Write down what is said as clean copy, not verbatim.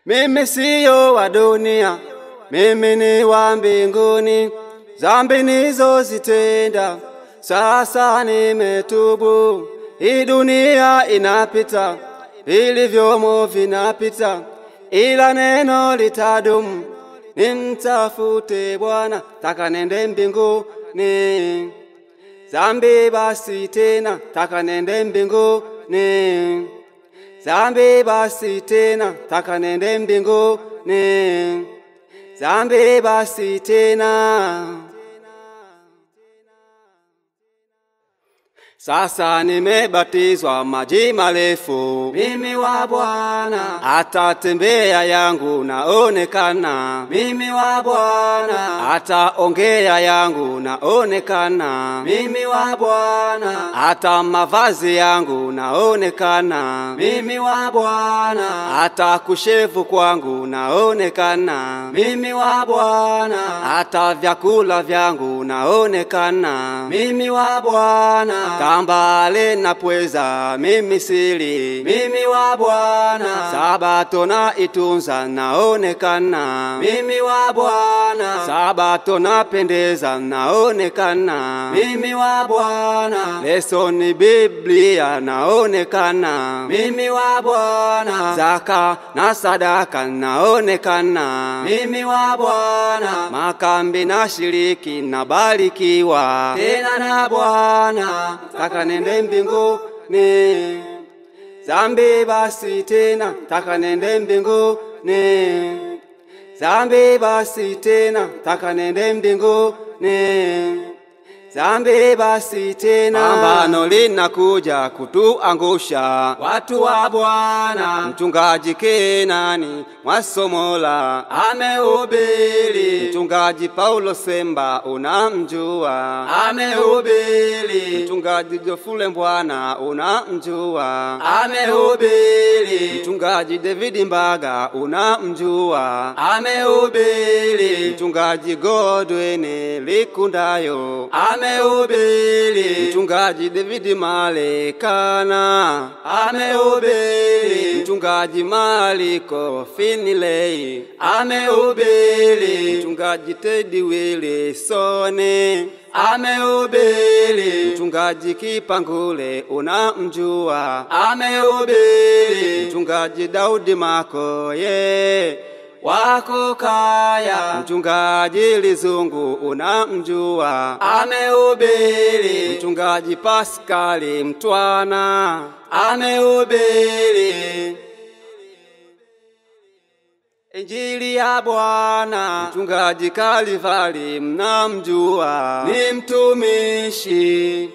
Mimi siyo wa dunia, mimi ni wa mbinguni. Dhambi nilizozitenda sasa nimetubu. Hii dunia inapita, vilivyomo vinapita, ila neno litadumu. Nimtafute Bwana, taka nende mbinguni. Dhambi basi tena, taka nende mbinguni. Dhambi basi tena, taka nende mbinguni. Dhambi basi tena. Sasa nimebatizwa maji marefu, mimi wa Bwana. Hata tembea yangu naonekana, mimi wa Bwana. Hata ongea yangu naonekana, mimi wa Bwana. Hata mavazi yangu naonekana, mimi wa Bwana. Hata kushevu kwangu naonekana, mimi wa Bwana. Hata vyakula vyangu naonekana, mimi wa Bwana. Kambale na pweza mimi sili, mimi wa Bwana. Sabato na itunza naonekana, mimi wa Bwana. Sabato na pendeza naonekana, mimi wa Bwana. Lesoni Biblia naonekana, mimi wa Bwana. Zaka na sadaka naonekana, mimi wa Bwana. Makambi na shiriki nabarikiwa tena na Bwana. Taka nende mbinguni. Dhambi basi tena, taka nende mbinguni. Dhambi basi tena, taka nende mbinguni. Dhambi basi tena. Pambano linakuja kutuangusha watu wa Bwana. Mchungaji Kenani Mwasomola amehubiri. Mchungaji Paulo Semba unamjua, amehubiri. Mchungaji Jofule Mbwana unamjua, amehubiri. Mchungaji David Mbaga unamjua, amehubiri. Mchungaji Godwin Likundayo amehubiri. Mchungaji David Malekana amehubiri. Mchungaji Maliko Finley amehubiri. Mchungaji Teddy Wilson amehubiri. Mchungaji Kipangule unamjua, amehubiri. Mchungaji Daudi Makoye wako kaya. Mchungaji Lizungu unamjua, amehubiri. Mchungaji Pascali Mtwana amehubiri. Injili ya Bwana. Mchungaji Kalivali mnamjua, ni mtumishi.